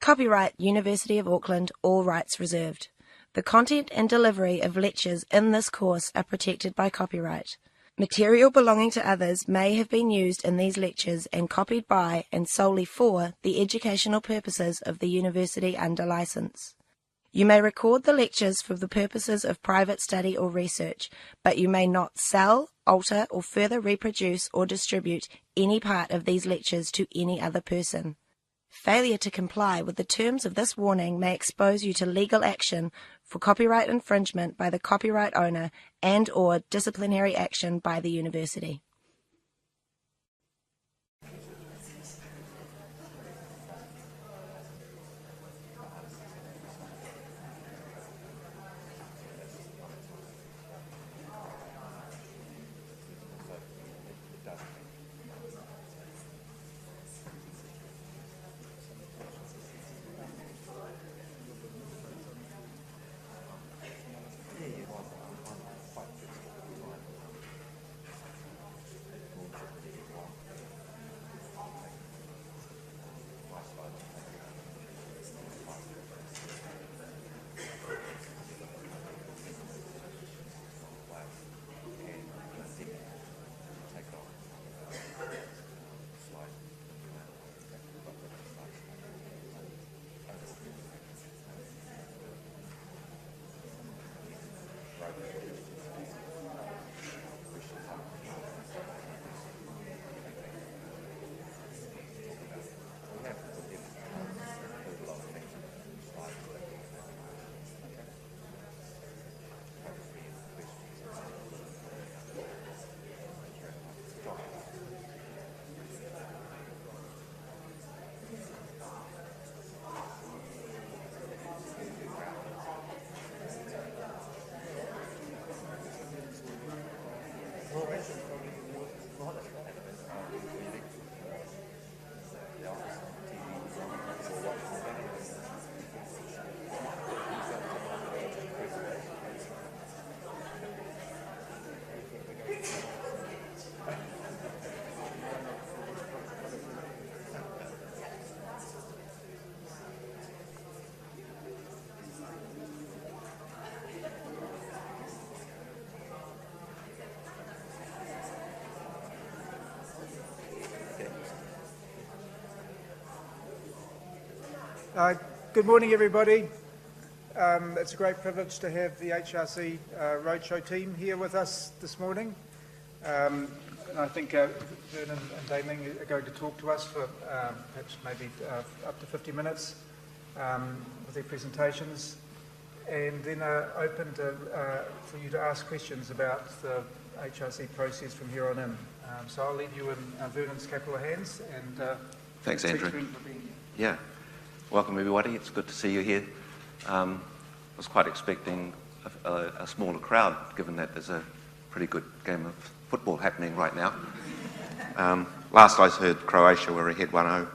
Copyright University of Auckland, all rights reserved. The content and delivery of lectures in this course are protected by copyright. Material belonging to others may have been used in these lectures and copied by and solely for the educational purposes of the university under licence. You may record the lectures for the purposes of private study or research, but you may not sell, alter or further reproduce or distribute any part of these lectures to any other person. Failure to comply with the terms of this warning may expose you to legal action for copyright infringement by the copyright owner and/or disciplinary action by the university. Good morning, everybody. It's a great privilege to have the HRC roadshow team here with us this morning. And I think Vernon and Damien are going to talk to us for perhaps maybe up to 50 minutes with their presentations, and then open for you to ask questions about the HRC process from here on in. So I'll leave you in Vernon's capable of hands. And thanks, Andrew. Yeah. Welcome, everybody. It's good to see you here. I was quite expecting a smaller crowd, given that there's a pretty good game of football happening right now. Last I heard, Croatia were ahead 1-0.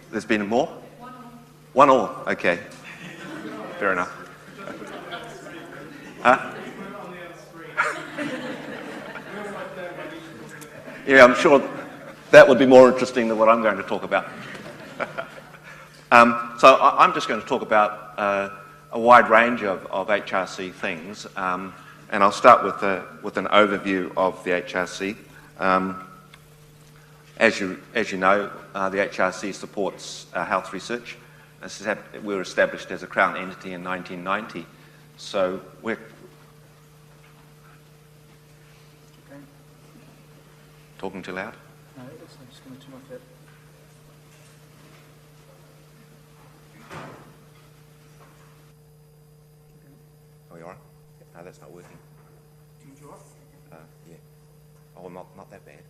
There's been more? 1-1, okay. Fair enough. Yeah, I'm sure that would be more interesting than what I'm going to talk about. So I'm just going to talk about a wide range of HRC things, and I'll start with an overview of the HRC. As you know, the HRC supports health research. We were established as a Crown entity in 1990, so we're talking too loud. No, I'm just going to turn off that. Oh, you all right? No, that's not working. Do you off? Yeah. Oh, not that bad.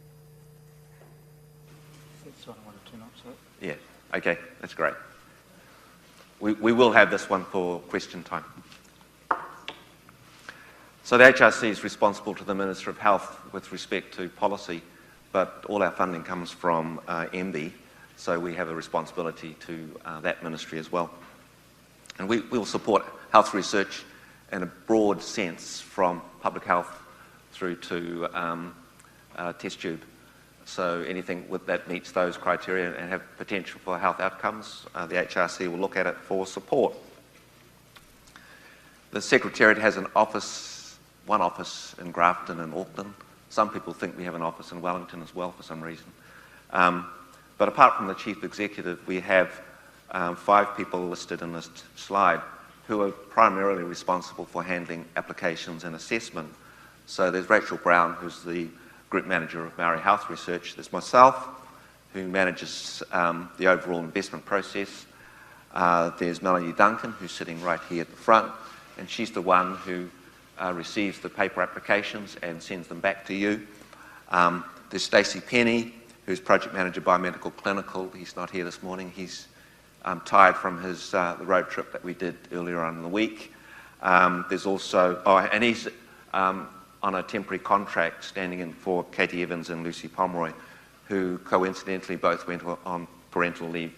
That's what I want to turn off, so. Yeah. Okay, that's great. We will have this one for question time. So the HRC is responsible to the Minister of Health with respect to policy, but all our funding comes from MB, so we have a responsibility to that ministry as well. And we will support health research in a broad sense, from public health through to test tube So anything that meets those criteria and have potential for health outcomes, the HRC will look at it for support. The Secretariat has one office in Grafton and Auckland. Some people think we have an office in Wellington as well for some reason. But apart from the Chief Executive, we have 5 people listed in this slide who are primarily responsible for handling applications and assessment. So there's Rachel Brown, who's the Group Manager of Maori Health Research. There's myself, who manages the overall investment process. There's Melanie Duncan, who's sitting right here at the front, and she's the one who receives the paper applications and sends them back to you. There's Stacey Penny, who's Project Manager Biomedical Clinical. He's not here this morning. He's tired from his the road trip that we did earlier on in the week. There's also, and he's on a temporary contract standing in for Katie Evans and Lucy Pomeroy, who coincidentally both went on parental leave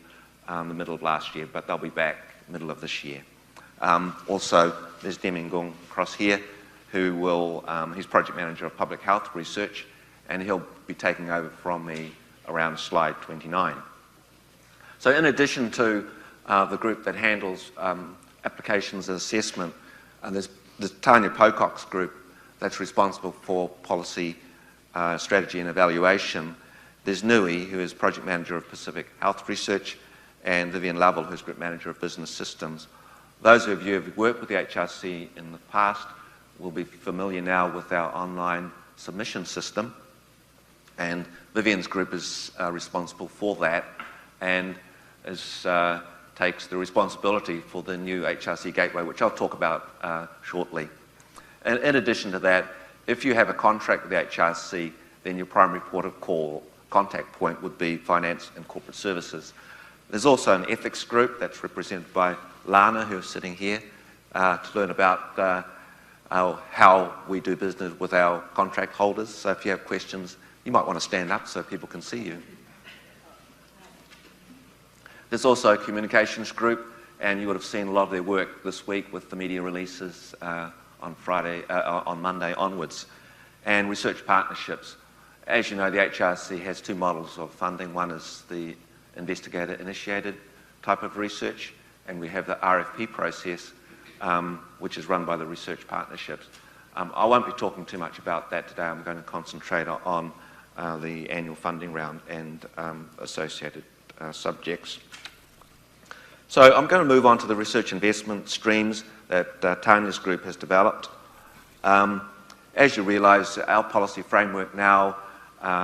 in the middle of last year, but they'll be back middle of this year. Also, there's Deming Gong across here, who will, he's Project Manager of Public Health Research, and he'll be taking over from me around slide 29. So in addition to the group that handles applications and assessment, there's the Tanya Pocock's group that's responsible for policy, strategy and evaluation. There's Nui, who is Project Manager of Pacific Health Research, and Vivian Lovell, who's Group Manager of Business Systems. Those of you who have worked with the HRC in the past will be familiar now with our online submission system, and Vivian's group is responsible for that and takes the responsibility for the new HRC gateway, which I'll talk about shortly. And in addition to that, if you have a contract with the HRC, then your primary port of call, contact point, would be finance and corporate services. There's also an ethics group that's represented by Lana, who's sitting here, to learn about how we do business with our contract holders. So if you have questions, you might want to stand up so people can see you. There's also a communications group, and you would have seen a lot of their work this week with the media releases on Monday onwards, and research partnerships. As you know, the HRC has 2 models of funding. One is the investigator-initiated type of research, and we have the RFP process, which is run by the research partnerships. I won't be talking too much about that today. I'm going to concentrate on the annual funding round and associated subjects. So I'm going to move on to the research investment streams that Tanya's group has developed. As you realise, our policy framework now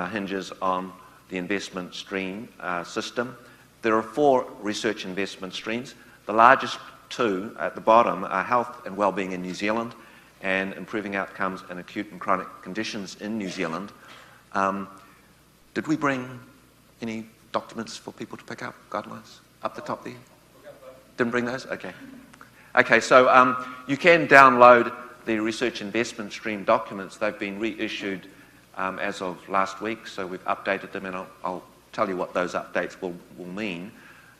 hinges on the investment stream system. There are 4 research investment streams. The largest 2 at the bottom are health and wellbeing in New Zealand and improving outcomes in acute and chronic conditions in New Zealand. Did we bring any documents for people to pick up, guidelines, up the top there? Didn't bring those? Okay. Okay, so you can download the research investment stream documents. They've been reissued as of last week, so we've updated them, and I'll tell you what those updates will mean.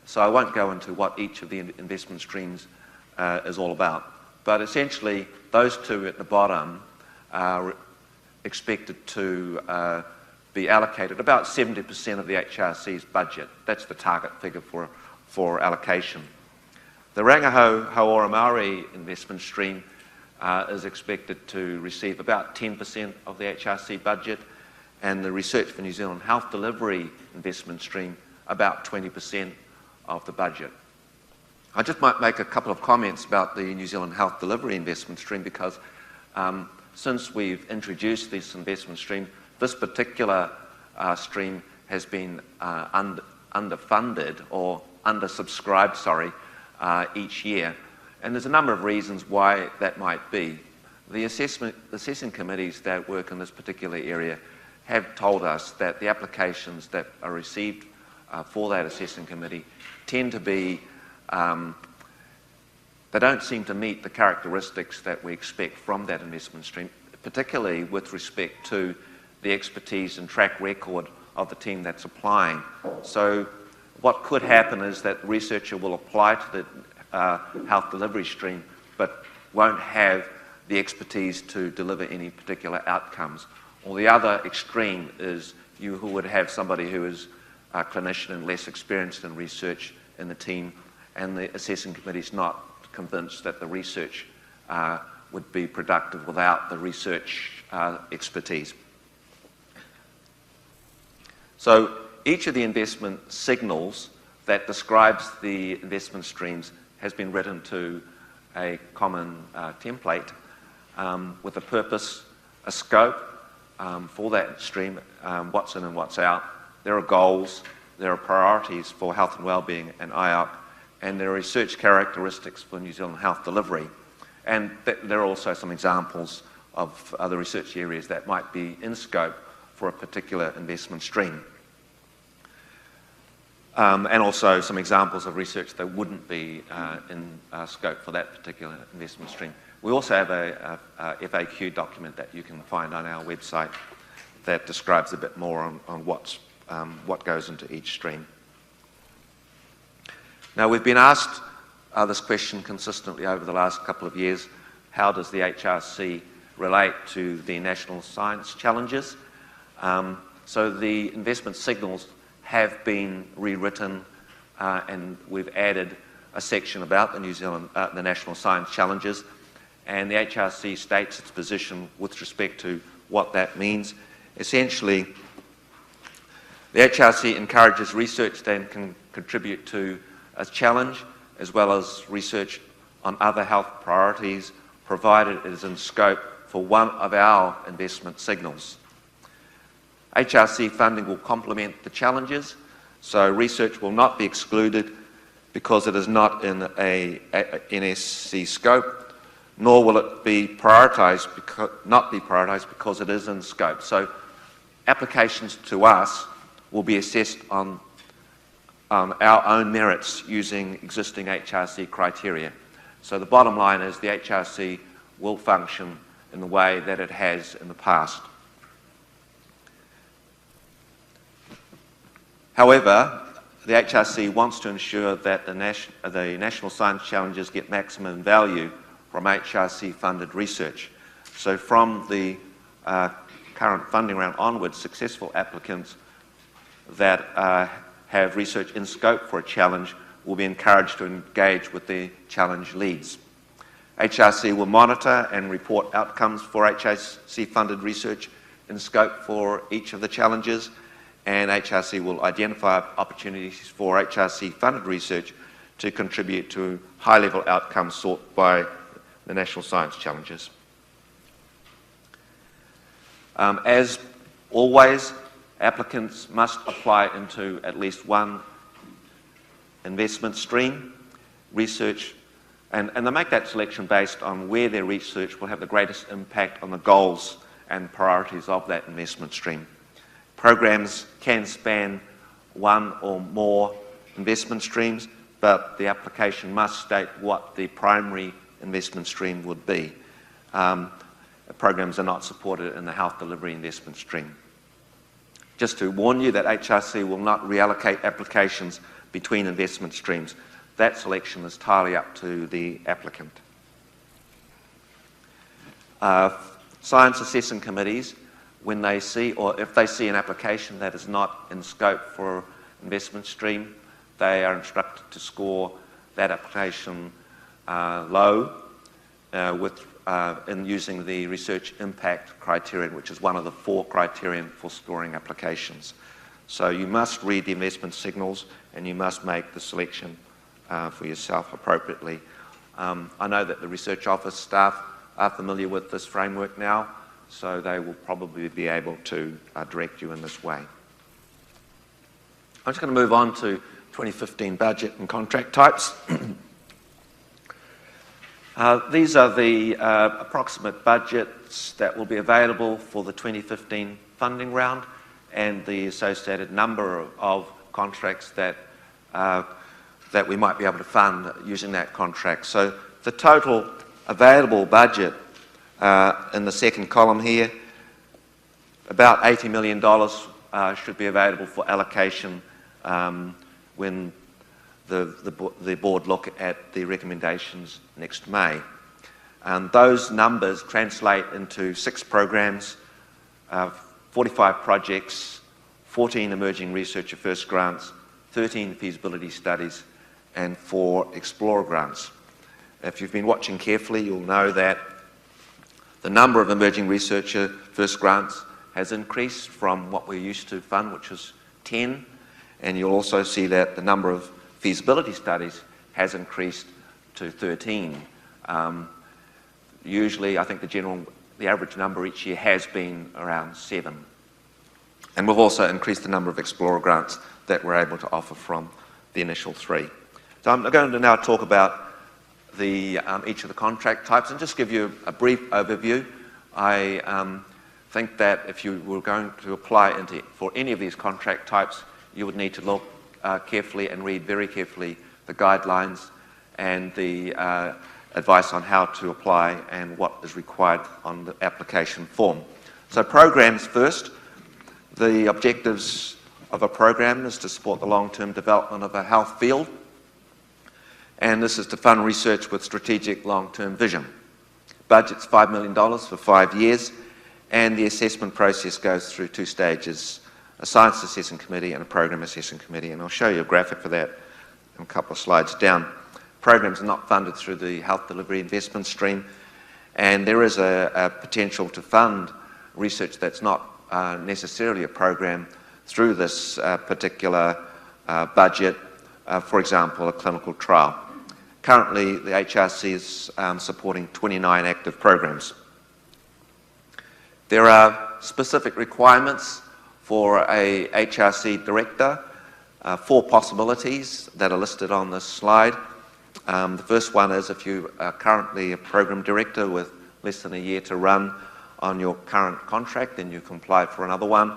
So I won't go into what each of the investment streams is all about. But essentially, those 2 at the bottom are expected to be allocated about 70% of the HRC's budget. That's the target figure for allocation. The Rangiho Hauora Maori investment stream is expected to receive about 10% of the HRC budget, and the Research for New Zealand Health Delivery investment stream about 20% of the budget. I just might make a couple of comments about the New Zealand Health Delivery investment stream, because since we've introduced this investment stream, this particular stream has been underfunded or undersubscribed, each year. And there's a number of reasons why that might be. The assessing committees that work in this particular area have told us that the applications that are received for that assessing committee tend to be, they don't seem to meet the characteristics that we expect from that investment stream, particularly with respect to the expertise and track record of the team that's applying. So what could happen is that the researcher will apply to the health delivery stream, but won't have the expertise to deliver any particular outcomes. Or the other extreme is you would have somebody who is a clinician and less experienced in research in the team, and the assessing committee is not convinced that the research would be productive without the research expertise. So each of the investment signals that describes the investment streams has been written to a common template with a purpose, a scope for that stream, what's in and what's out. There are goals, there are priorities for health and wellbeing and IOC, and there are research characteristics for New Zealand health delivery. And there are also some examples of other research areas that might be in scope for a particular investment stream. And also some examples of research that wouldn't be in scope for that particular investment stream. We also have a FAQ document that you can find on our website that describes a bit more on what goes into each stream. Now, we've been asked this question consistently over the last couple of years: how does the HRC relate to the national science challenges? So the investment signals have been rewritten, and we've added a section about the national science challenges, and the HRC states its position with respect to what that means. Essentially, the HRC encourages research that can contribute to a challenge, as well as research on other health priorities, provided it is in scope for one of our investment signals. HRC funding will complement the challenges, so research will not be excluded because it is not in a NSC scope, nor will it be prioritised because it is in scope. So applications to us will be assessed on our own merits using existing HRC criteria. So the bottom line is the HRC will function in the way that it has in the past. However, the HRC wants to ensure that the national science challenges get maximum value from HRC-funded research. So from the current funding round onwards, successful applicants that have research in scope for a challenge will be encouraged to engage with the challenge leads. HRC will monitor and report outcomes for HRC-funded research in scope for each of the challenges, and HRC will identify opportunities for HRC-funded research to contribute to high-level outcomes sought by the national science challenges. As always, applicants must apply into at least one investment stream, research, and they make that selection based on where their research will have the greatest impact on the goals and priorities of that investment stream. Programs can span one or more investment streams, but the application must state what the primary investment stream would be. Programs are not supported in the health delivery investment stream. Just to warn you that HRC will not reallocate applications between investment streams. That selection is entirely up to the applicant. Science assessing committees, when they see, or if they see an application that is not in scope for investment stream, they are instructed to score that application low in using the research impact criterion, which is one of the 4 criterion for scoring applications. So you must read the investment signals and you must make the selection for yourself appropriately. I know that the research office staff are familiar with this framework now, so they will probably be able to direct you in this way. I'm just going to move on to 2015 budget and contract types. These are the approximate budgets that will be available for the 2015 funding round and the associated number of contracts that we might be able to fund using that contract. So the total available budget in the second column here, about $80 million should be available for allocation when the board look at the recommendations next May. And those numbers translate into 6 programs, 45 projects 14 emerging researcher first grants, 13 feasibility studies, and 4 explorer grants. If you've been watching carefully, you'll know that the number of emerging researcher first grants has increased from what we used to fund, which was 10, and you'll also see that the number of feasibility studies has increased to 13. Usually, I think the average number each year has been around 7. And we've also increased the number of explorer grants that we're able to offer from the initial 3. So I'm going to now talk about each of the contract types and just give you a brief overview. I think that if you were going to apply for any of these contract types, you would need to look carefully and read very carefully the guidelines and the advice on how to apply and what is required on the application form. So programs first. The objectives of a program is to support the long-term development of a health field, and this is to fund research with strategic long-term vision. Budget's $5 million for 5 years, and the assessment process goes through 2 stages, a science assessing committee and a program assessing committee, and I'll show you a graphic for that in a couple of slides down. Programs are not funded through the health delivery investment stream, and there is a potential to fund research that's not necessarily a program through this particular budget, for example, a clinical trial. Currently, the HRC is supporting 29 active programs. There are specific requirements for a HRC director, 4 possibilities that are listed on this slide. The first one is if you are currently a program director with less than a year to run on your current contract, then you can apply for another one.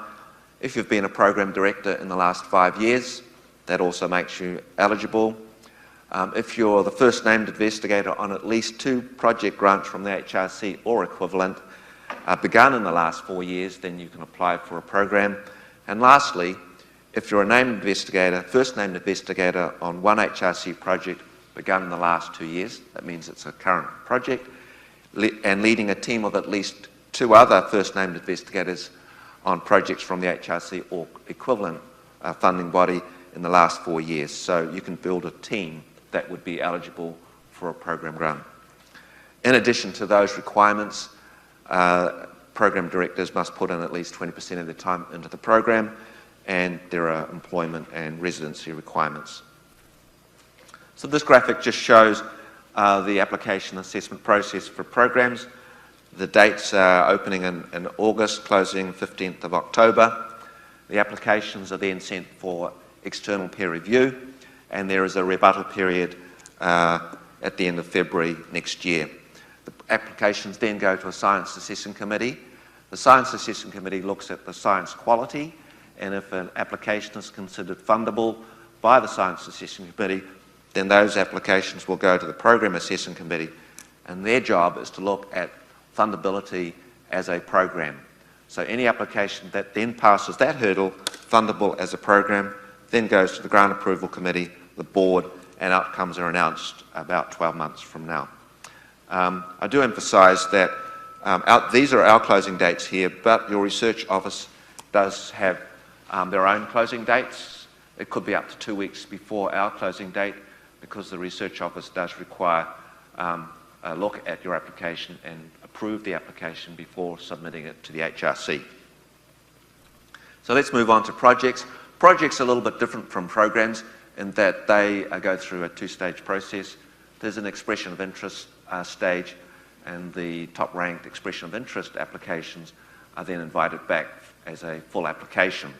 If you've been a program director in the last 5 years, that also makes you eligible. If you're the first named investigator on at least 2 project grants from the HRC or equivalent begun in the last 4 years, then you can apply for a program. And lastly, if you're a named investigator, first named investigator on 1 HRC project begun in the last 2 years, that means it's a current project, and leading a team of at least 2 other first named investigators on projects from the HRC or equivalent funding body in the last 4 years. So you can build a team that would be eligible for a program grant. In addition to those requirements, program directors must put in at least 20% of their time into the program, and there are employment and residency requirements. So this graphic just shows the application assessment process for programs. The dates are opening in August, closing 15th of October. The applications are then sent for external peer review, and there is a rebuttal period at the end of February next year. The applications then go to a science assessing committee. The science assessing committee looks at the science quality, and if an application is considered fundable by the science assessing committee, then those applications will go to the program assessing committee, and their job is to look at fundability as a program. So any application that then passes that hurdle, fundable as a program, then goes to the grant approval committee, the board, and outcomes are announced about 12 months from now. I do emphasise that these are our closing dates here, but your research office does have their own closing dates. It could be up to 2 weeks before our closing date, because the research office does require a look at your application and approve the application before submitting it to the HRC. So let's move on to projects. Projects are a little bit different from programs in that they go through a 2-stage process. There's an expression of interest stage, and the top-ranked expression of interest applications are then invited back as a full application.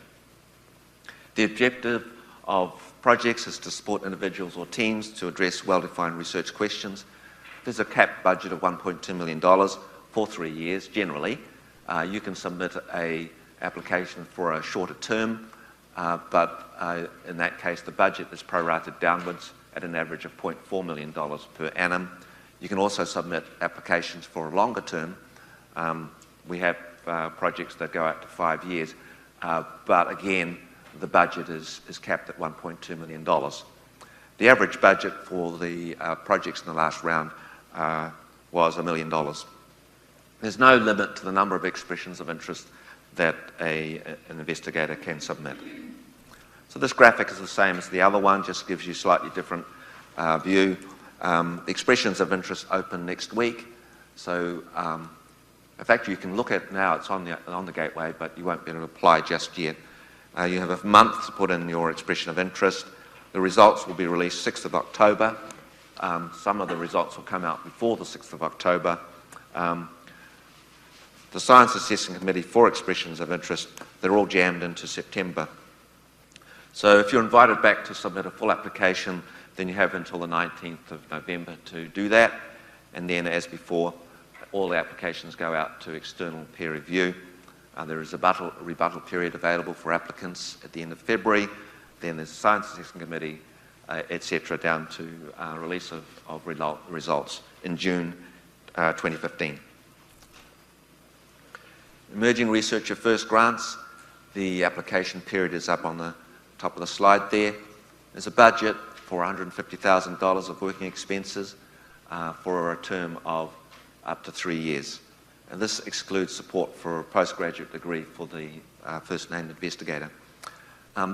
The objective of projects is to support individuals or teams to address well-defined research questions. There's a capped budget of $1.2 million for 3 years, generally. You can submit an application for a shorter term, but in that case, the budget is prorated downwards at an average of $0.4 million per annum. You can also submit applications for a longer term. We have projects that go out to 5 years, but again, the budget is capped at $1.2 million. The average budget for the projects in the last round was $1 million. There's no limit to the number of expressions of interest that an investigator can submit. So this graphic is the same as the other one, just gives you a slightly different view. Expressions of interest open next week. So in fact, you can look at it now, it's on the gateway, but you won't be able to apply just yet. You have a month to put in your expression of interest. The results will be released 6th of October. Some of the results will come out before the 6th of October. The Science Assessing Committee for expressions of interest, they're all jammed into September. So if you're invited back to submit a full application, then you have until the 19th of November to do that. And then, as before, all the applications go out to external peer review. There is a rebuttal period available for applicants at the end of February. Then there's a Science Assessing Committee, etc., down to release of results in June 2015. Emerging Researcher First Grants, the application period is up on the top of the slide there. There's a budget for $150,000 of working expenses for a term of up to 3 years. And this excludes support for a postgraduate degree for the first named investigator.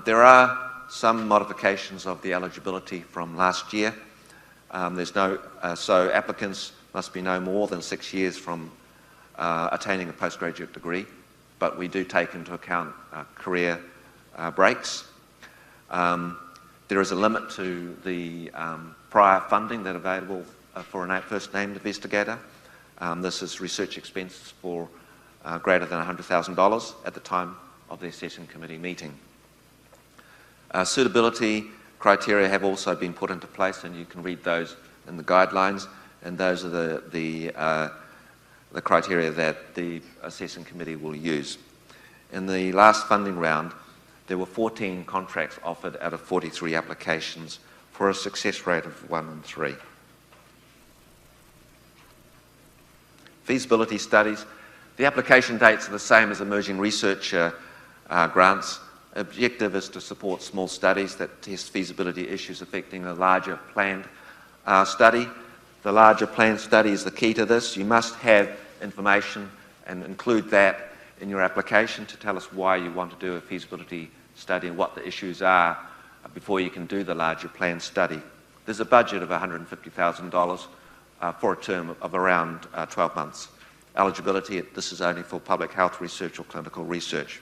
There are some modifications of the eligibility from last year. So applicants must be no more than 6 years from attaining a postgraduate degree, but we do take into account career breaks. There is a limit to the prior funding that available for a first named investigator. This is research expenses for greater than $100,000 at the time of the Assessing Committee meeting. Suitability criteria have also been put into place, and you can read those in the guidelines, and those are the criteria that the Assessing Committee will use. In the last funding round, there were 14 contracts offered out of 43 applications for a success rate of 1 in 3. Feasibility studies. The application dates are the same as emerging research grants. Objective is to support small studies that test feasibility issues affecting a larger planned study. The larger planned study is the key to this. You must have information and include that in your application to tell us why you want to do a feasibility study and what the issues are before you can do the larger planned study. There's a budget of $150,000 for a term of around 12 months. Eligibility, this is only for public health research or clinical research.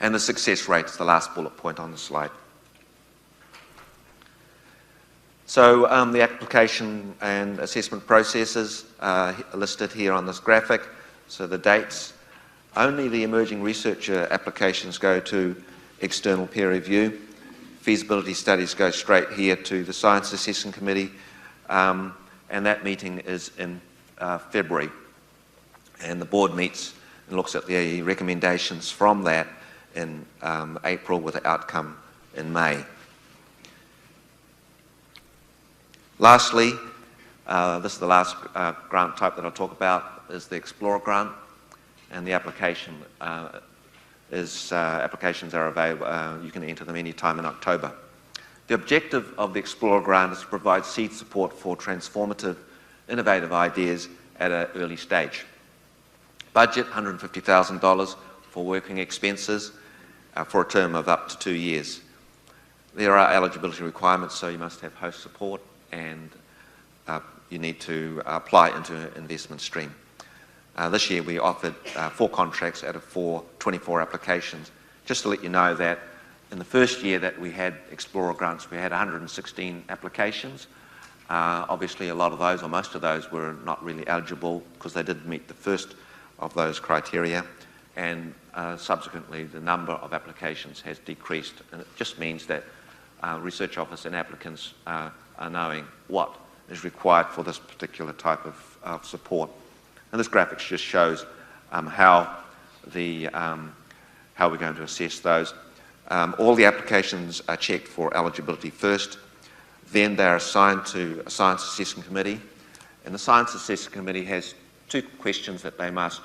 And the success rate is the last bullet point on the slide. So the application and assessment processes are listed here on this graphic. So the dates, only the emerging researcher applications go to external peer review. Feasibility studies go straight here to the Science Assessing Committee, and that meeting is in February. And the board meets and looks at the recommendations from that in April with the outcome in May. Lastly, this is the last grant type that I'll talk about, is the Explorer grant, and the application applications are available. You can enter them any time in October. The objective of the Explorer grant is to provide seed support for transformative, innovative ideas at an early stage. Budget $150,000 for working expenses for a term of up to 2 years. There are eligibility requirements, so you must have host support and you need to apply into an investment stream. This year we offered 4 contracts out of 24 applications. Just to let you know that in the first year that we had Explorer grants, we had 116 applications. Obviously a lot of those, or most of those, were not really eligible because they didn't meet the first of those criteria, and subsequently the number of applications has decreased, and it just means that research office and applicants are knowing what is required for this particular type of support. And this graphic just shows how we're going to assess those. All the applications are checked for eligibility first, then they're assigned to a Science Assessing Committee, and the Science Assessing Committee has 2 questions that they must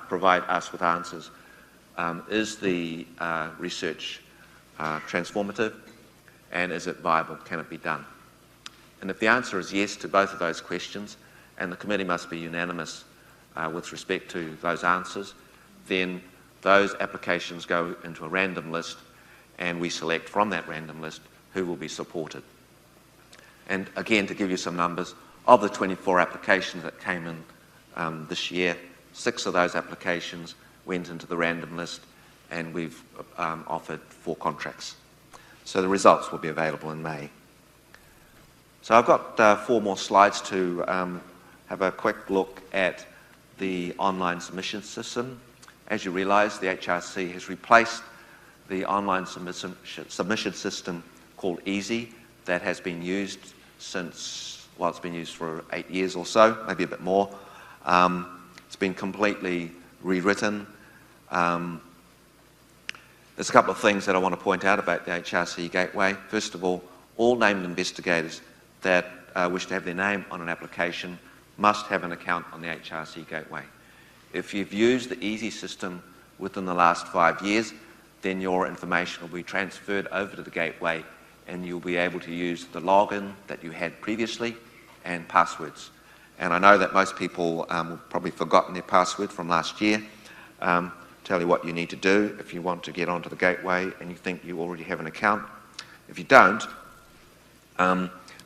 provide us with answers. Is the research transformative, and is it viable? Can it be done? And if the answer is yes to both of those questions, and the committee must be unanimous with respect to those answers, then those applications go into a random list, and we select from that random list who will be supported. And again, to give you some numbers, of the 24 applications that came in this year, 6 of those applications went into the random list, and we've offered 4 contracts. So the results will be available in May. So I've got 4 more slides to have a quick look at the online submission system. As you realise, the HRC has replaced the online submission system called Easy that has been used since, well, it's been used for 8 years or so, maybe a bit more. It's been completely rewritten. There's a couple of things that I want to point out about the HRC Gateway. First of all named investigators that wish to have their name on an application must have an account on the HRC Gateway. If you've used the Easy system within the last 5 years, then your information will be transferred over to the Gateway, and you'll be able to use the login that you had previously and passwords. And I know that most people have probably forgotten their password from last year. Tell you what you need to do if you want to get onto the Gateway and you think you already have an account. If you don't,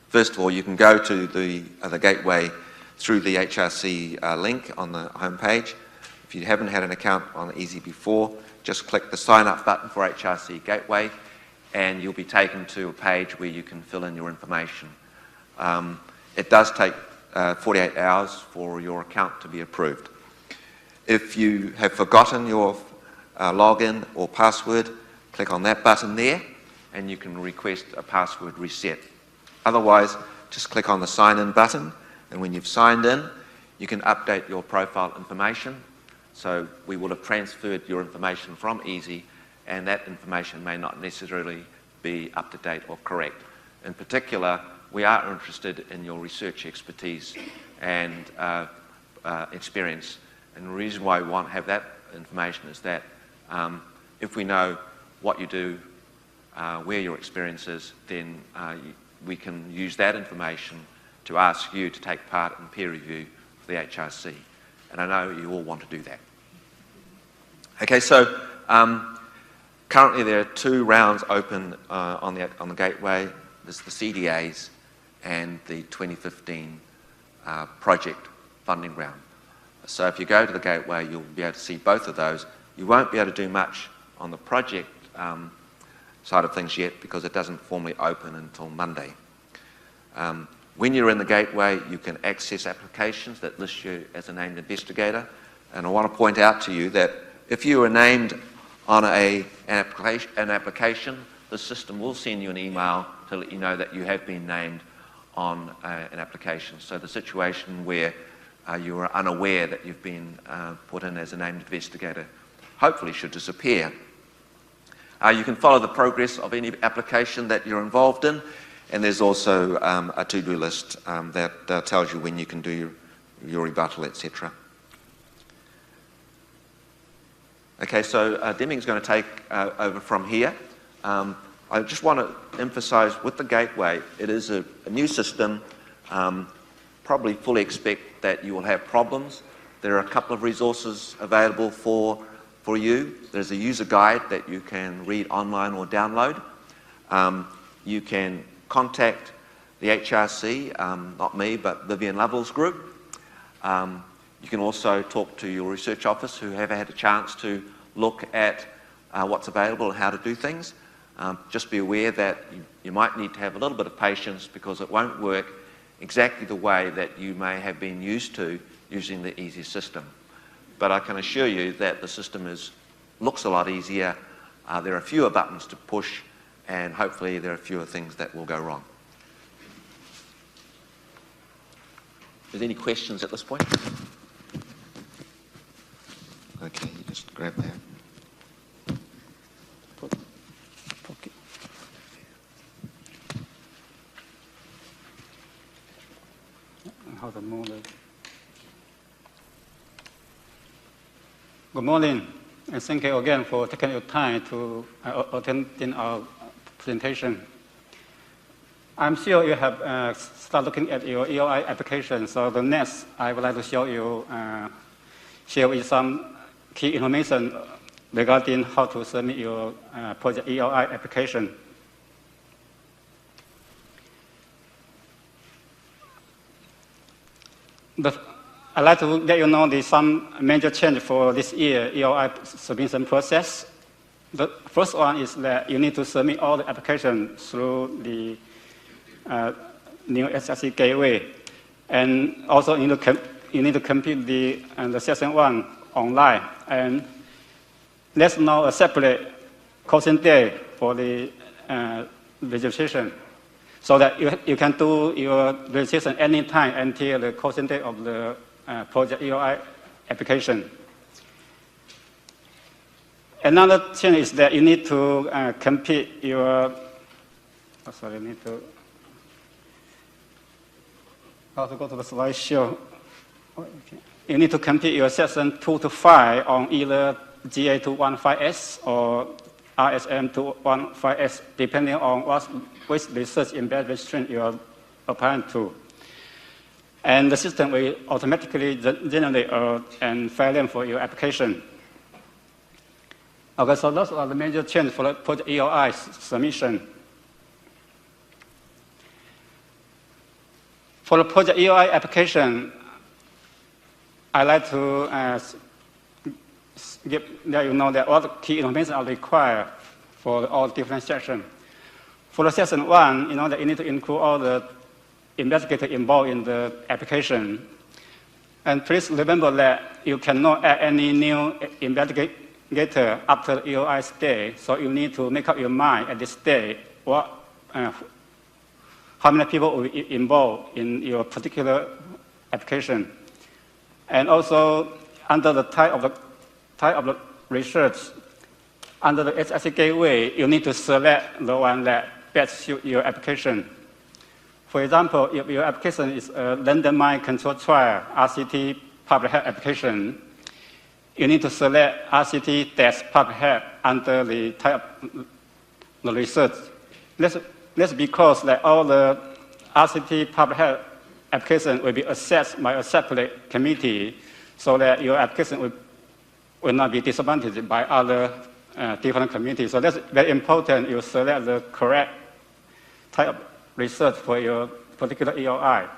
first of all, you can go to the Gateway through the HRC link on the homepage. If you haven't had an account on Easy before, just click the sign up button for HRC Gateway and you'll be taken to a page where you can fill in your information. It does take 48 hours for your account to be approved. If you have forgotten your login or password, click on that button there and you can request a password reset. Otherwise, just click on the sign in button, and when you've signed in, you can update your profile information. So we will have transferred your information from Easy, and that information may not necessarily be up to date or correct. In particular, we are interested in your research expertise and experience. And the reason why we want to have that information is that if we know what you do, where your experience is, then we can use that information to ask you to take part in peer review for the HRC. And I know you all want to do that. Okay, so currently there are 2 rounds open on the Gateway. There's the CDAs and the 2015 project funding round. So if you go to the Gateway, you'll be able to see both of those. You won't be able to do much on the project side of things yet because it doesn't formally open until Monday. When you're in the Gateway, you can access applications that list you as a named investigator. And I want to point out to you that if you are named on an application, the system will send you an email to let you know that you have been named on an application. So the situation where you are unaware that you've been put in as a named investigator hopefully should disappear. You can follow the progress of any application that you're involved in, and there's also a to-do list that tells you when you can do your rebuttal, etc. Okay, so Deming's going to take over from here. I just want to emphasise with the Gateway, it is a new system. Probably fully expect that you will have problems. There are a couple of resources available for you. There's a user guide that you can read online or download. You can contact the HRC, not me, but Vivian Lovell's group. You can also talk to your research office who have had a chance to look at what's available and how to do things. Just be aware that you might need to have a little bit of patience because it won't work exactly the way that you may have been used to using the Easy system. But I can assure you that the system looks a lot easier. There are fewer buttons to push, and hopefully there are fewer things that will go wrong. Is there any questions at this point? Okay, you just grab that. Pocket. How to move it. Good morning, and thank you again for taking your time to attend in our presentation. I'm sure you have started looking at your EOI application, so the next I would like to show you, share with some key information regarding how to submit your project EOI application. I'd like to let you know there's some major change for this year EOI submission process. The first one is that you need to submit all the applications through the new HRC gateway, and also you need to complete the section 1 online. And there's now a separate closing day for the registration, so that you can do your registration anytime until the closing date of the project EOI application. Another thing is that you need to complete your, how to go to the slideshow. Okay. You need to complete your section 2 to 5 on either GA215S or RSM215S, depending on which research embedded stream you are applying to. And the system will automatically generate and file them for your application. Okay, so those are the major changes for the project EOI submission. For the project EOI application, I'd like to let you know that all the key information are required for all different sections. For the section 1, you know that you need to include all the investigators involved in the application. And please remember that you cannot add any new investigator after the EOI stage, so you need to make up your mind at this stage how many people will be involved in your particular application. And also, under the type of the research, under the HRC gateway, you need to select the one that best suits your application. For example, if your application is a randomized controlled trial, RCT public health application, you need to select RCT-public health under the type of the research. That's because that all the RCT public health application will be assessed by a separate committee, so that your application will not be disadvantaged by other different committees. So that's very important. You select the correct type of research for your particular EOI.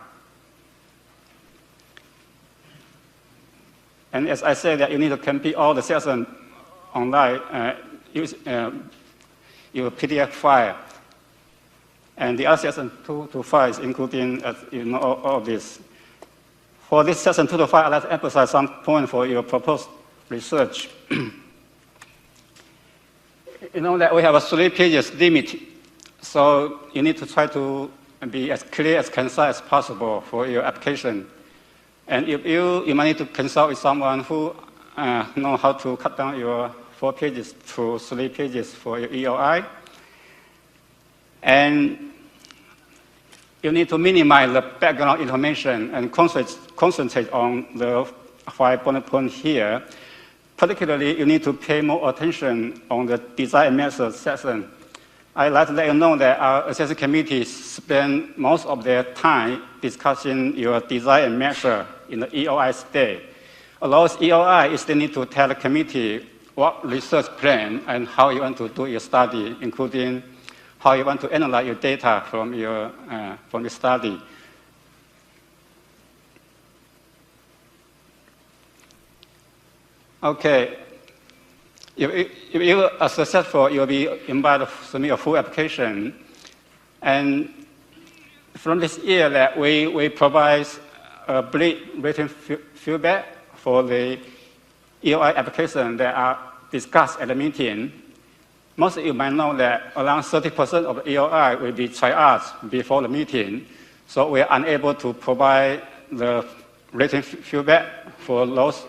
And as I said, that you need to complete all the sessions online, use your PDF file. And the other session 2 to 5 is including all of this. For this session 2 to 5, I'd like to emphasize some point for your proposed research. You know that we have a 3 pages limit, so you need to try to be as clear, as concise as possible for your application. And if you might need to consult with someone who knows how to cut down your 4 pages to 3 pages for your EOI. And you need to minimize the background information and concentrate on the 5 bullet points here. Particularly, you need to pay more attention on the design and measure section. I'd like to let you know that our assessment committee spend most of their time discussing your design and measure in the EOI stage. Although it's EOI, you still need to tell the committee what research plan and how you want to do your study, including how you want to analyze your data from your study. Okay, if you are successful, you'll be invited to submit a full application. And from this year, that we provide a brief written feedback for the EOI application that are discussed at the meeting. Most of you might know that around 30% of EOI will be triaged before the meeting, so we are unable to provide the written feedback for those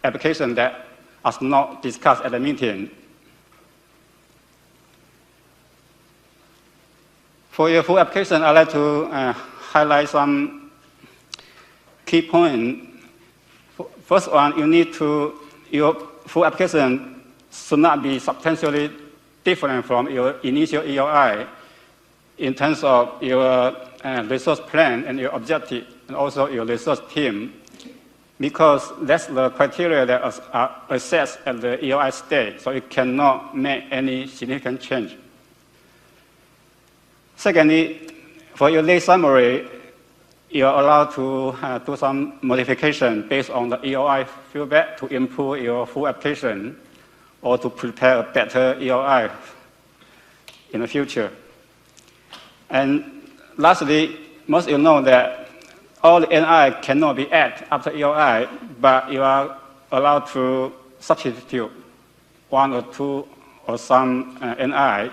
applications that are not discussed at the meeting. For your full application, I'd like to highlight some key points. First one, your full application should not be substantially different from your initial EOI in terms of your resource plan and your objective, and also your research team. because that's the criteria that are assessed at the EOI stage, so it cannot make any significant change. Secondly, for your late summary, you are allowed to do some modification based on the EOI feedback to improve your full application or to prepare a better EOI in the future. And lastly, most of you know that all the NI cannot be added after EOI, but you are allowed to substitute one or two or some NI,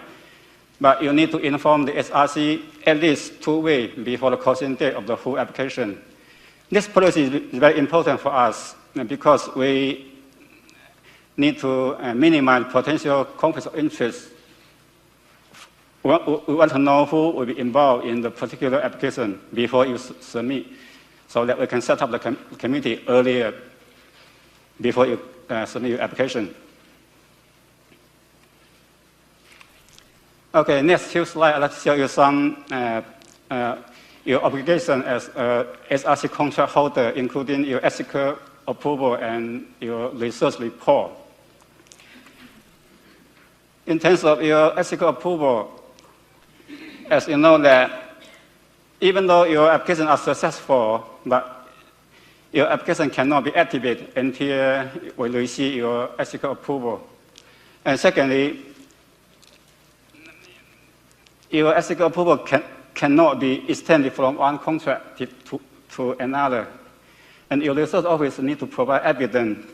but you need to inform the HRC at least 2 weeks before the closing date of the full application. This policy is very important for us because we need to minimize potential conflicts of interest. We want to know who will be involved in the particular application before you submit, so that we can set up the committee earlier before you submit your application. Okay, next few slides, I'd like to show you some your obligation as a HRC contract holder, including your ethical approval and your research report. In terms of your ethical approval, as you know that even though your applications are successful, but your application cannot be activated until we receive your ethical approval. And secondly, your ethical approval cannot be extended from one contract to another. And your research office needs to provide evidence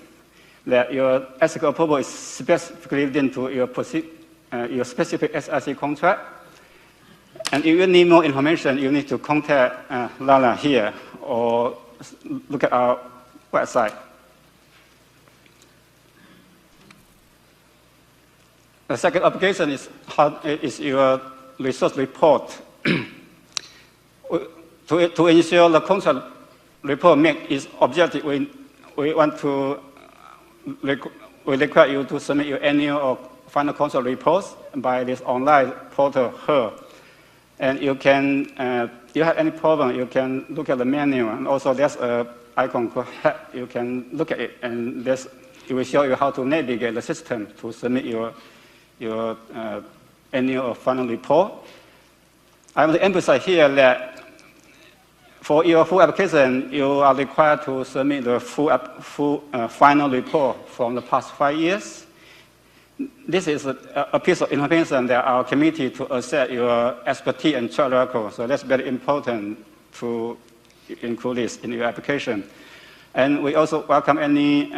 that your ethical approval is specifically linked to your specific HRC contract. And if you need more information, you need to contact Lala here or look at our website. The second obligation is your research report. To ensure the contract report makes its objective, we require you to submit your annual or final contract reports by this online portal here. And you can, if you have any problem, you can look at the menu, and also there's an icon called help. You can look at it, and it will show you how to navigate the system to submit your annual or final report. I want to emphasize here that for your full application, you are required to submit the full final report from the past 5 years. This is a piece of information that our committee to assess your expertise and track record. So that's very important to include this in your application. And we also welcome any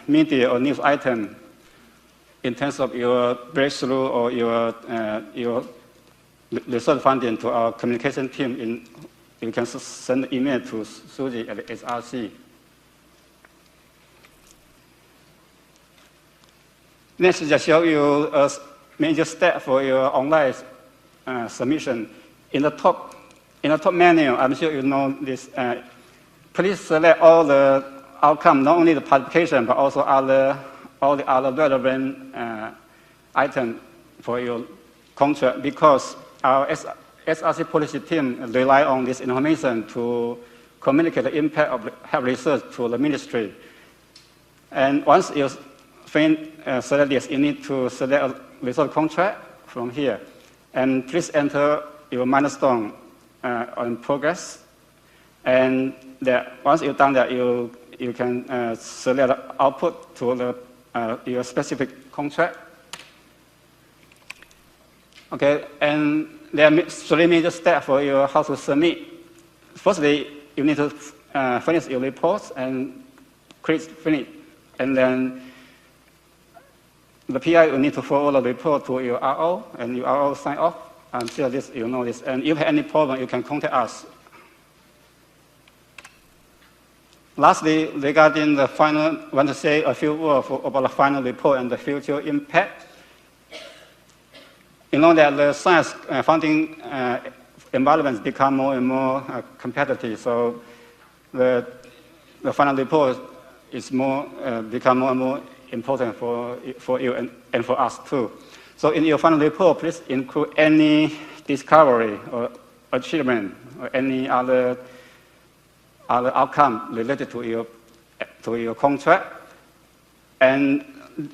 media or news item in terms of your breakthrough or your research funding to our communication team. You can send an email to Suzy at the HRC. Next, just show you a major step for your online submission. In the top menu, I'm sure you know this. Please select all the outcome, not only the publication, but also all the other relevant items for your contract, because our HRC policy team rely on this information to communicate the impact of health research to the ministry. And once you select this, you need to select a research contract from here. And please enter your milestone on progress. And once you've done that, you can select output to your specific contract. Okay, and there are 3 major steps for you how to submit. Firstly, you need to finish your reports and click finish. And then the PI will need to forward the report to your RO, and your RO sign off. I'm sure you know this. And if you have any problem, you can contact us. Lastly, regarding the final, I want to say a few words about the final report and the future impact. You know that the science funding environments become more and more competitive, so the final report is become more and more important for you and for us too. So in your final report, please include any discovery or achievement or any other outcome related to your to your contract. And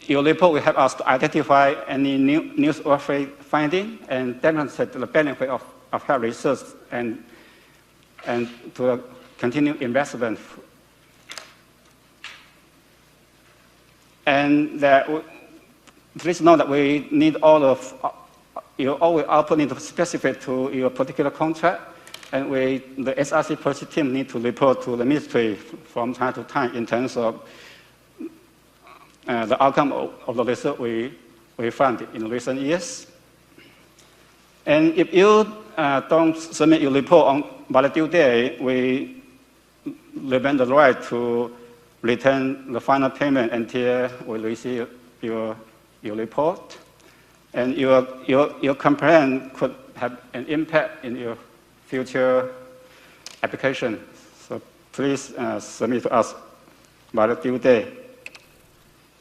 your report will help us to identify any newsworthy finding and demonstrate the benefit of health research and to continue investment. And please know that we need all of your output need to be specific to your particular contract, and the HRC policy team need to report to the ministry from time to time in terms of the outcome of the research we found in recent years. And if you don't submit your report by the due date, we retain the right to return the final payment until we receive your report. And your complaint could have an impact in your future application. So please submit to us by the due date.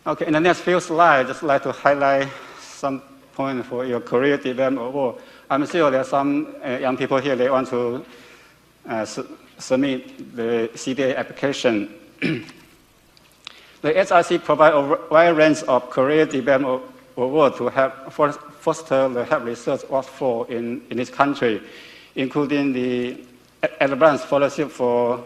Okay, in the next few slides, I'd just like to highlight some points for your career development award. I'm sure there are some young people here, they want to submit the CDA application. The HRC provides a wide range of career development awards to help foster the health research workforce in this country, including the Advanced Fellowship for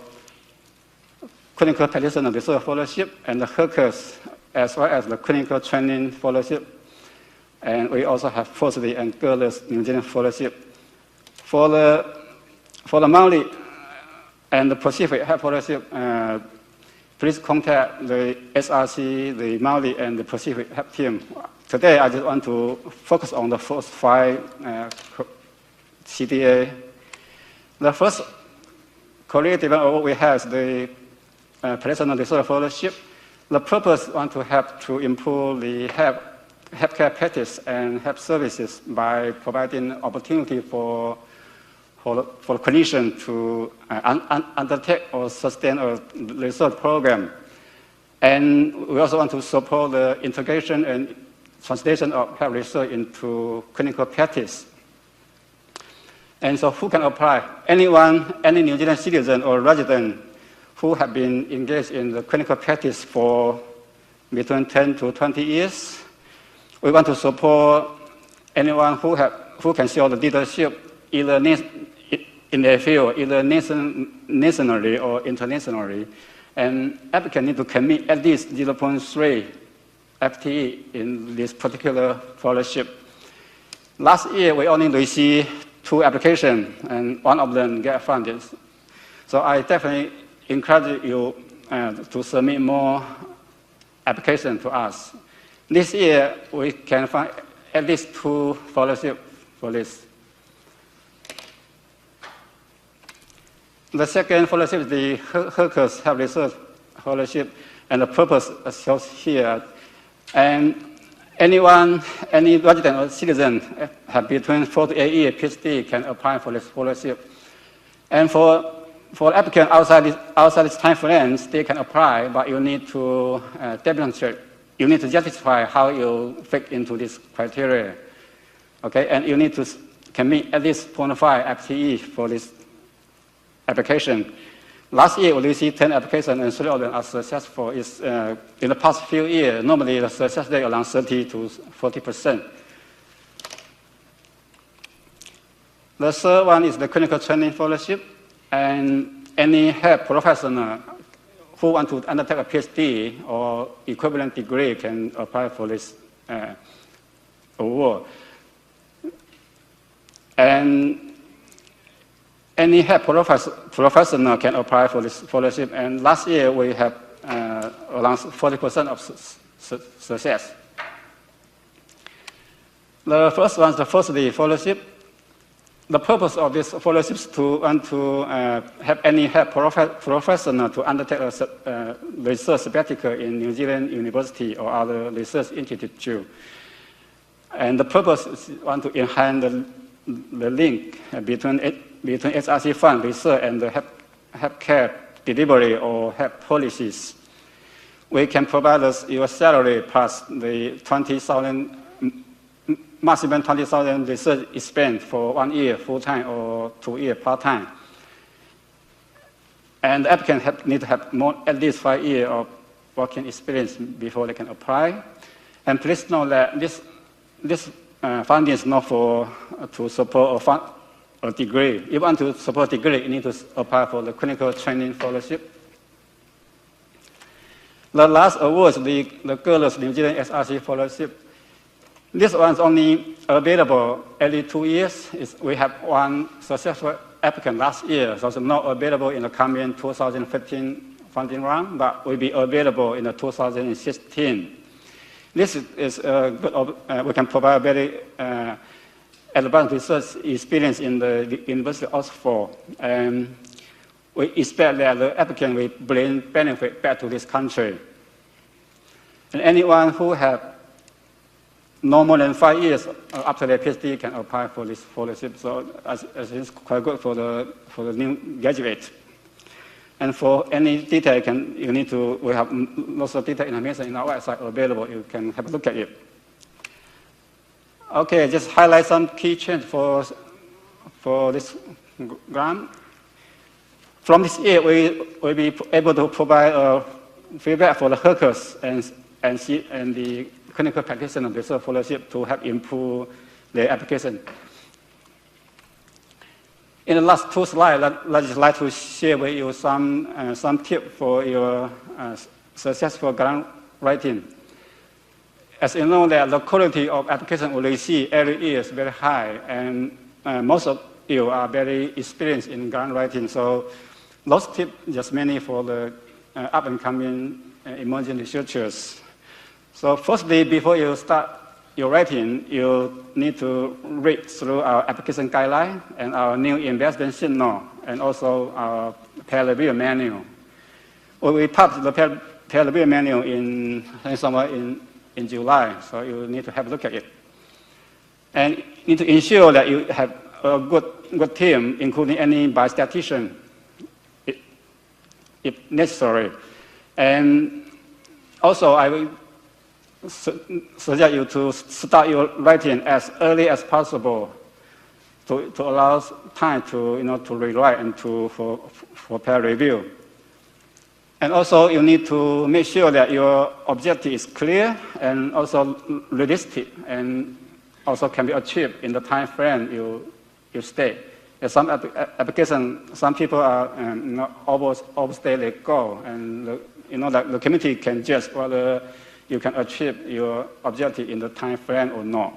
Clinical Practitioner Research Fellowship and the HRC, as well as the Clinical Training Fellowship. And we also have Firstly and Girls New Zealand Fellowship. For the Maori and the Pacific Health Fellowship, please contact the HRC, the Maori, and the Pacific Health team. Today, I just want to focus on the first 5 CDA. The first career development award we have is the Practitioner Research Fellowship. The purpose want to help to improve the healthcare practice and health services by providing opportunity for clinicians to undertake or sustain a research program. And we also want to support the integration and translation of health research into clinical practice. And so who can apply? Anyone, any New Zealand citizen or resident who have been engaged in the clinical practice for between 10 to 20 years. We want to support anyone who can show the leadership either in their field, either nationally or internationally. And applicants need to commit at least 0.3 FTE in this particular fellowship. Last year, we only received 2 applications, and one of them got funded. So I definitely encourage you to submit more applications to us. This year, we can find at least 2 fellowships for this. The second fellowship is the HRC Health Research Fellowship, and the purpose is shown here. And any resident or citizen have between 4 to 8 years PhD can apply for this fellowship. And for applicants outside this time frame, they can apply, but you need to demonstrate. You need to justify how you fit into this criteria. Okay, and you need to commit at least 0.5 FTE for this application. Last year, we received 10 applications, and 3 of them are successful. In the past few years, normally the success rate around 30 to 40%. The third one is the clinical training fellowship, and any health professional who want to undertake a PhD or equivalent degree can apply for this award. And any health professional can apply for this fellowship, and last year we have around 40% of success. The first one is the Firstly fellowship. The purpose of this fellowship is to have any health professional to undertake a research sabbatical in New Zealand University or other research institute. And the purpose is to enhance the link between HRC fund research and the healthcare delivery or health policies. We can provide us your salary plus the 20,000, maximum 20,000 research expense for 1 year full-time or 2 years part-time. And the applicant need to have at least 5 years of working experience before they can apply. And please know that this funding is not to support a degree. If you want to support a degree, you need to apply for the clinical training fellowship. The last award is the Girls New Zealand HRC fellowship. This one is only available every 2 years. We have one successful applicant last year, so it's not available in the coming 2015 funding round, but will be available in the 2016. This is good. We can provide very advanced research experience in the University of Oxford, and we expect that the applicant will bring benefit back to this country. And anyone who have no more than 5 years after their PhD can apply for this fellowship. So it's quite good for the new graduate. And for any detail, we have lots of detailed information in our website available. You can have a look at it. Okay, just highlight some key change for this grant. From this year, we will be able to provide feedback for the HRCs and the clinical practitioner research fellowship to help improve their application. In the last 2 slides, I'd just like to share with you some tips for your successful grant writing. As you know, that the quality of application we receive every year is very high, and most of you are very experienced in grant writing. So those tips just mainly for the up-and-coming emerging researchers. So firstly, before you start your writing, you need to read through our application guideline and our new investment signal, and also our peer review manual. Well, we published the peer review manual somewhere in July, so you need to have a look at it. And you need to ensure that you have a good team, including any biostatistician, if necessary. And also, I will suggest you to start your writing as early as possible to allow time to rewrite and for peer review. And also you need to make sure that your objective is clear and also realistic, and also can be achieved in the time frame you state. Some applications, some people are overstay their goal, and the committee can judge whether you can achieve your objective in the time frame or not.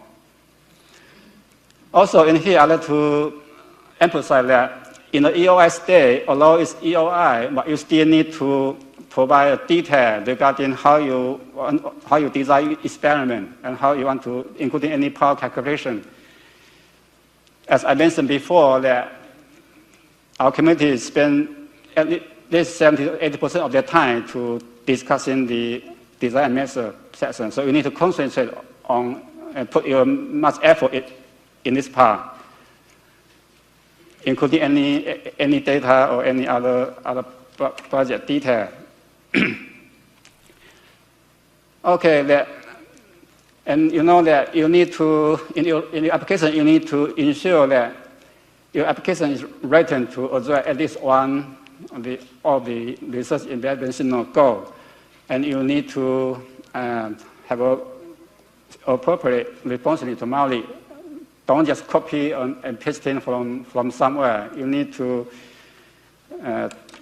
Also in here, I'd like to emphasize that in the EOI stage, although it's EOI, but you still need to provide detail regarding how you design experiment and how you want to, including any power calculation. As I mentioned before, that our committee spend at least 70 to 80% of their time to discussing the design and measure section. So you need to concentrate on and put your much effort in this part, including any data or any other project detail. Okay, and you know that you need to, in your application, you need to ensure that your application is written to address at least one of the research investment goal. And you need to have an appropriate responsibility to Maori. Don't just copy and paste in from somewhere. You need to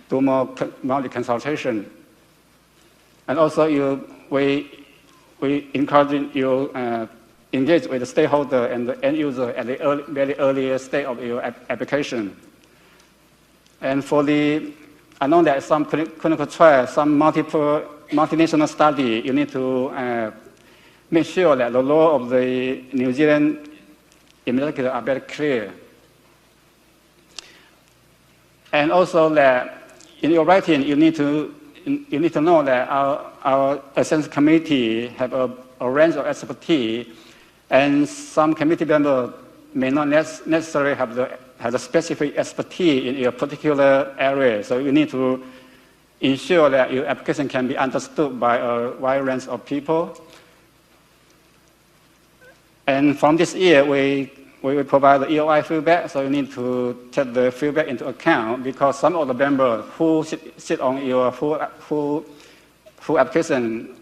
do more Maori consultation. And also we encourage you engage with the stakeholder and the end user at the very early stage of your application. And I know that some clinical trials, some multinational study, you need to make sure that the law of the New Zealand investigator are very clear. And also that in your writing, you need to know that our assessment committee have a range of expertise, and some committee members may not necessarily have the specific expertise in your particular area. So you need to ensure that your application can be understood by a wide range of people. And from this year, we we will provide the EOI feedback, so you need to take the feedback into account, because some of the members who sit on your full application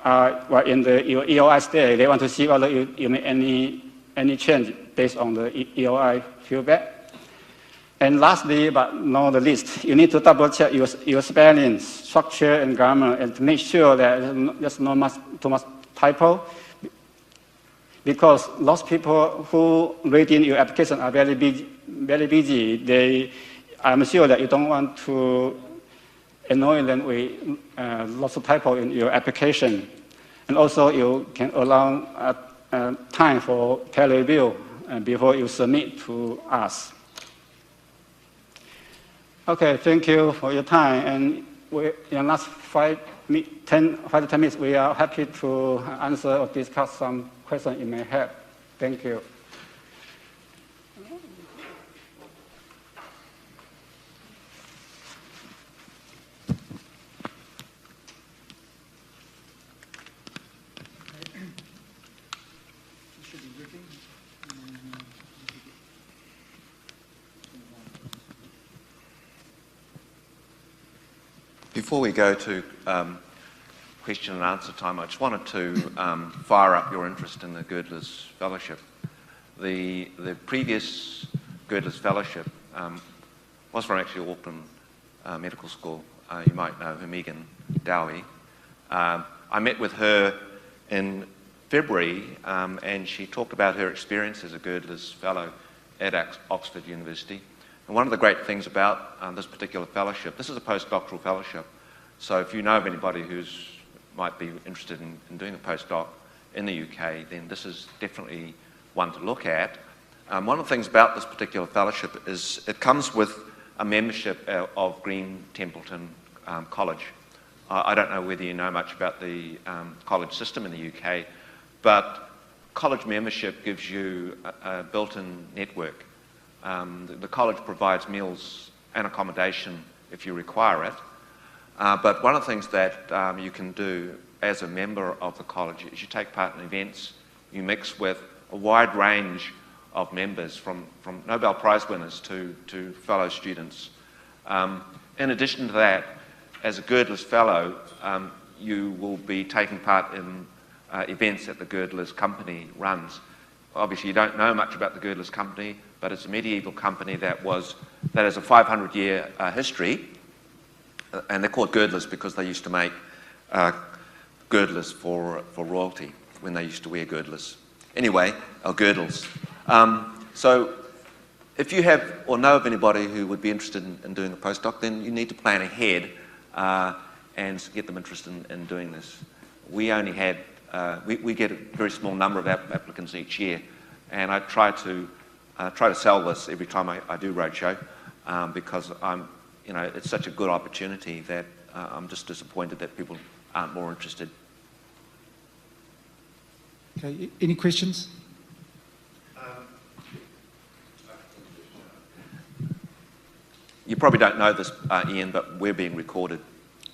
were in your EOI stage. They want to see whether you make any change based on the EOI feedback. And lastly, but not the least, you need to double check your spelling, structure, and grammar, and to make sure that there's not too much typo. Because lots of people who read in your application are very busy. I'm sure that you don't want to annoy them with lots of typo in your application. And also, you can allow time for peer review before you submit to us. Okay, thank you for your time. And in the last 5 to 10 minutes, we are happy to answer or discuss some questions you may have. Thank you. Before we go to question and answer time, I just wanted to fire up your interest in the Girdlers Fellowship. The previous Girdlers Fellowship was from actually Auckland Medical School. You might know her, Megan Dowie. I met with her in February, and she talked about her experience as a Girdlers Fellow at Oxford University. And one of the great things about this particular fellowship, this is a postdoctoral fellowship, so if you know of anybody who might be interested in doing a postdoc in the UK, then this is definitely one to look at. One of the things about this particular fellowship is it comes with a membership of Green Templeton College. I don't know whether you know much about the college system in the UK, but college membership gives you a built-in network. The college provides meals and accommodation if you require it. But one of the things that you can do as a member of the college is you take part in events, you mix with a wide range of members from Nobel Prize winners to fellow students. In addition to that, as a Girdlers Fellow, you will be taking part in events that the Girdlers Company runs. Obviously, you don't know much about the Girdlers Company, but it's a medieval company that has a 500-year history, and they're called girdlers because they used to make girdlers for royalty when they used to wear girdlers. Anyway, girdles. So if you have or know of anybody who would be interested in doing a postdoc, then you need to plan ahead and get them interested in doing this. We only had, we get a very small number of applicants each year, and I try to sell this every time I do roadshow because it's such a good opportunity that I'm just disappointed that people aren't more interested. Okay, any questions? You probably don't know this, Ian, but we're being recorded.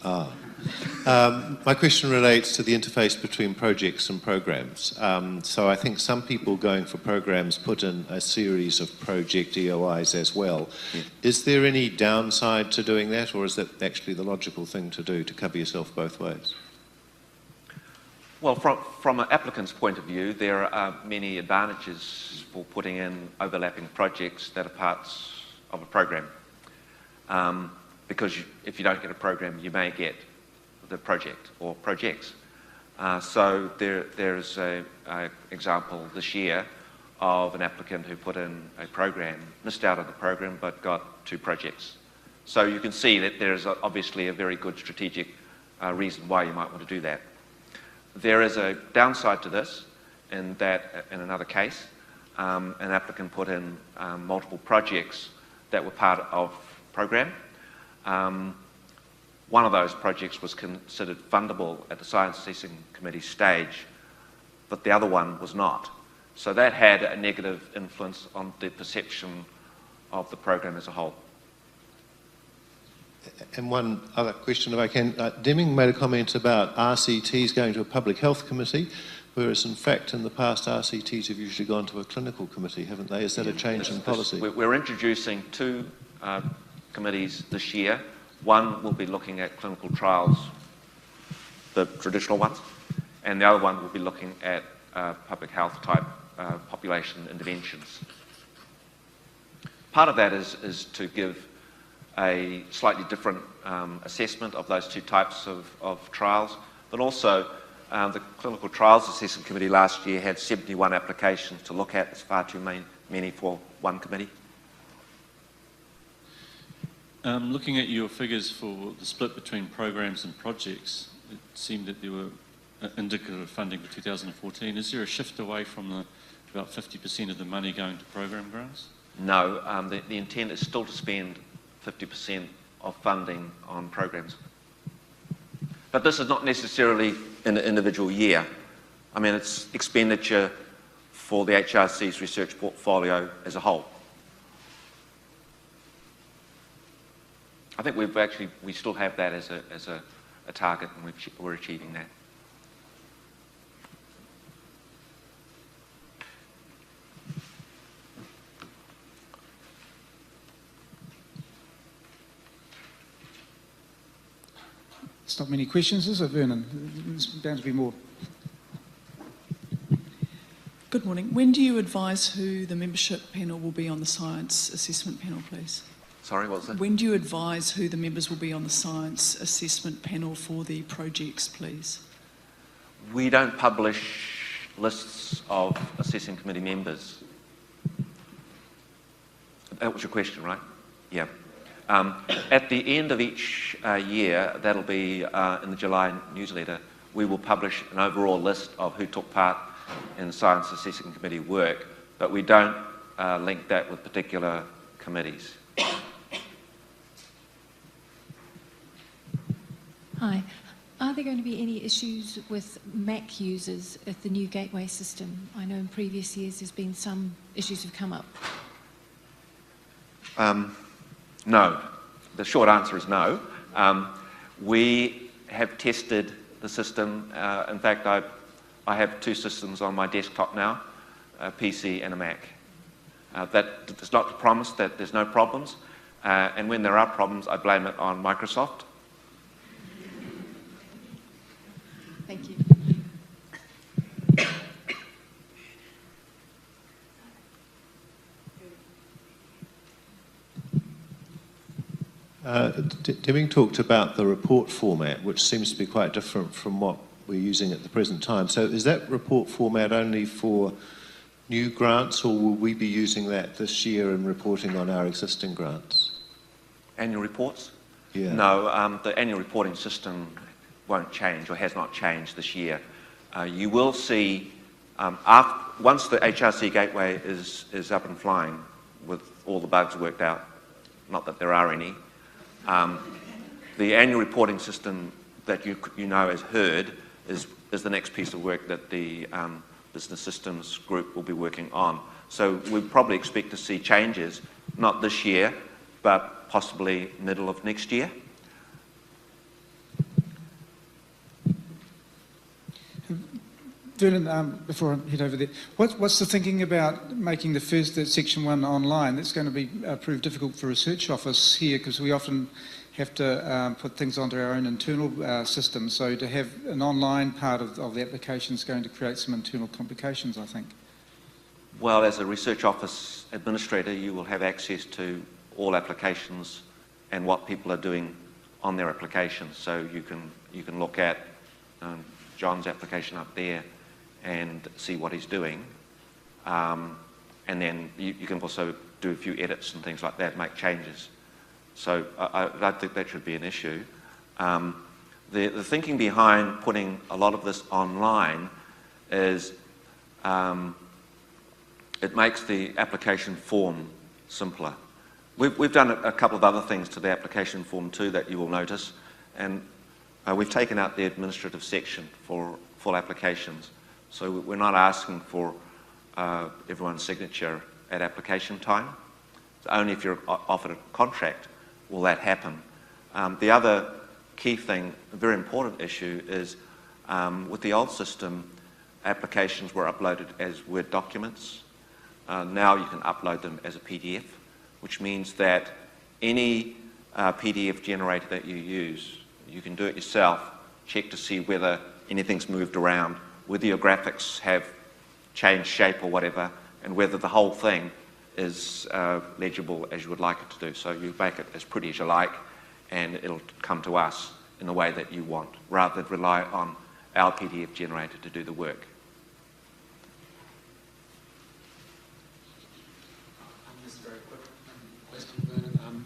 My question relates to the interface between projects and programs. So I think some people going for programs put in a series of project EOIs as well. Yeah. Is there any downside to doing that, or is that actually the logical thing to do, to cover yourself both ways? Well, from an applicant's point of view, there are many advantages for putting in overlapping projects that are parts of a program. Because if you don't get a program, you may get the project or projects. So there's an example this year of an applicant who put in a program, missed out on the program, but got 2 projects. So you can see that there's obviously a very good strategic reason why you might want to do that. There is a downside to this in that, in another case, an applicant put in multiple projects that were part of program. One of those projects was considered fundable at the Science Assessing Committee stage, but the other one was not. So that had a negative influence on the perception of the program as a whole. And one other question, if I can. Deming made a comment about RCTs going to a public health committee, whereas in fact in the past RCTs have usually gone to a clinical committee, haven't they? Is that a change in policy? We're introducing two committees this year. One will be looking at clinical trials, the traditional ones, and the other one will be looking at public health type population interventions. Part of that is to give a slightly different assessment of those two types of trials, but also the Clinical Trials Assessment Committee last year had 71 applications to look at. It's far too many for one committee. Looking at your figures for the split between programs and projects, it seemed that there were indicative funding for 2014. Is there a shift away from about 50% of the money going to program grants? No, the intent is still to spend 50% of funding on programs. But this is not necessarily in an individual year. I mean, it's expenditure for the HRC's research portfolio as a whole. I think we still have that as a target, and we're achieving that. It's not many questions, is it, Vernon? There's bound to be more. Good morning. When do you advise who the membership panel will be on the science assessment panel, please? Sorry, what was that? When do you advise who the members will be on the science assessment panel for the projects, please? We don't publish lists of assessing committee members. That was your question, right? Yeah. At the end of each year, that'll be in the July newsletter, we will publish an overall list of who took part in science assessing committee work, but we don't link that with particular committees. Hi. Are there going to be any issues with Mac users at the new gateway system? I know in previous years there's been some issues have come up. No. The short answer is no. We have tested the system. In fact, I have two systems on my desktop now, a PC and a Mac. That does not promise that there's no problems. And when there are problems, I blame it on Microsoft. Thank you. Deming talked about the report format, which seems to be quite different from what we're using at the present time. So is that report format only for new grants, or will we be using that this year in reporting on our existing grants? Annual reports? Yeah. No, the annual reporting system won't change or has not changed this year. You will see, once the HRC gateway is up and flying with all the bugs worked out, not that there are any, the annual reporting system that you know as HERD is the next piece of work that the business systems group will be working on. So we probably expect to see changes, not this year, but possibly middle of next year. Vernon, before I head over there, what's the thinking about making the first, that Section 1 online? That's going to be prove difficult for Research Office here, because we often have to put things onto our own internal system. So to have an online part of the application is going to create some internal complications, I think. Well, as a Research Office administrator, you will have access to all applications and what people are doing on their applications. So you can look at John's application up there and see what he's doing. And then you can also do a few edits and things like that, make changes. So I don't think that should be an issue. The thinking behind putting a lot of this online is it makes the application form simpler. We've done a couple of other things to the application form too that you will notice, and we've taken out the administrative section for full applications. So we're not asking for everyone's signature at application time. Only if you're offered a contract will that happen. The other key thing, a very important issue, is with the old system, applications were uploaded as Word documents. Now you can upload them as a PDF, which means that any PDF generator that you use, you can do it yourself, check to see whether anything's moved around, whether your graphics have changed shape or whatever, and whether the whole thing is legible as you would like it to do. So you make it as pretty as you like, and it'll come to us in the way that you want, rather than rely on our PDF generator to do the work. Just a very quick question, Vernon.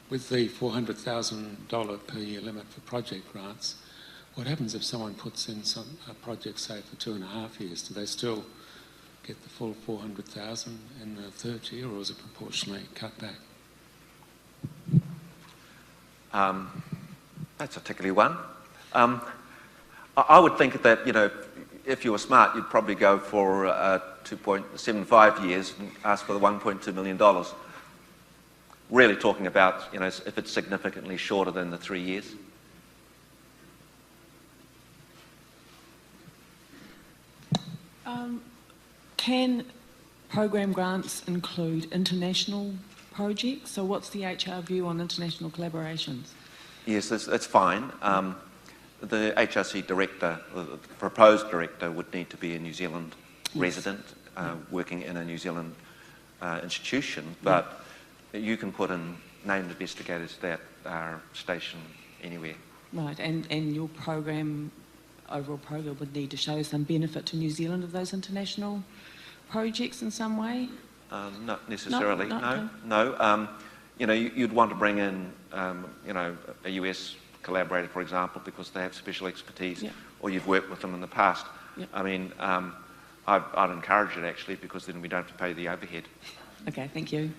With the $400,000 per year limit for project grants, what happens if someone puts in a project, say, for 2.5 years? Do they still get the full $400,000 in the third year, or is it proportionally cut back? That's a tickly one. I would think that, you know, if you were smart, you'd probably go for 2.75 years and ask for the $1.2 million. Really talking about, you know, if it's significantly shorter than the 3 years. Can program grants include international projects? So what's the HR view on international collaborations? Yes, that's fine. The HRC director, the proposed director, would need to be a New Zealand resident working in a New Zealand institution, but you can put in named investigators that are stationed anywhere. Right, and your overall program would need to show some benefit to New Zealand of those international projects in some way? Not necessarily, no. You know, you'd want to bring in, you know, a US collaborator, for example, because they have special expertise, or you've worked with them in the past. I mean, I'd encourage it, actually, because then we don't have to pay the overhead. Okay, thank you.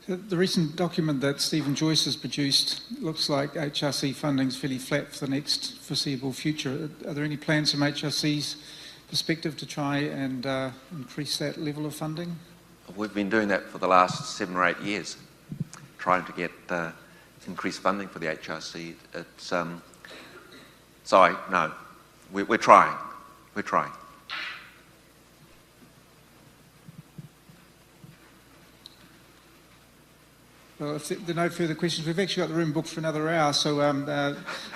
The recent document that Stephen Joyce has produced looks like HRC funding is fairly flat for the next foreseeable future. Are there any plans from HRC's perspective to try and increase that level of funding? We've been doing that for the last 7 or 8 years, trying to get increased funding for the HRC. It's sorry, no, we're trying. We're trying. Well, if there are no further questions, we've actually got the room booked for another hour, so I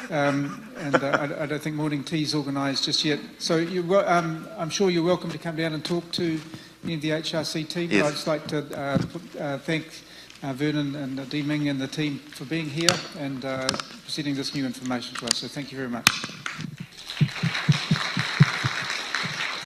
don't think morning tea's organised just yet. So I'm sure you're welcome to come down and talk to any of the HRC team. Yes. I'd just like to thank Vernon and Dee Ming and the team for being here and presenting this new information to us. So thank you very much.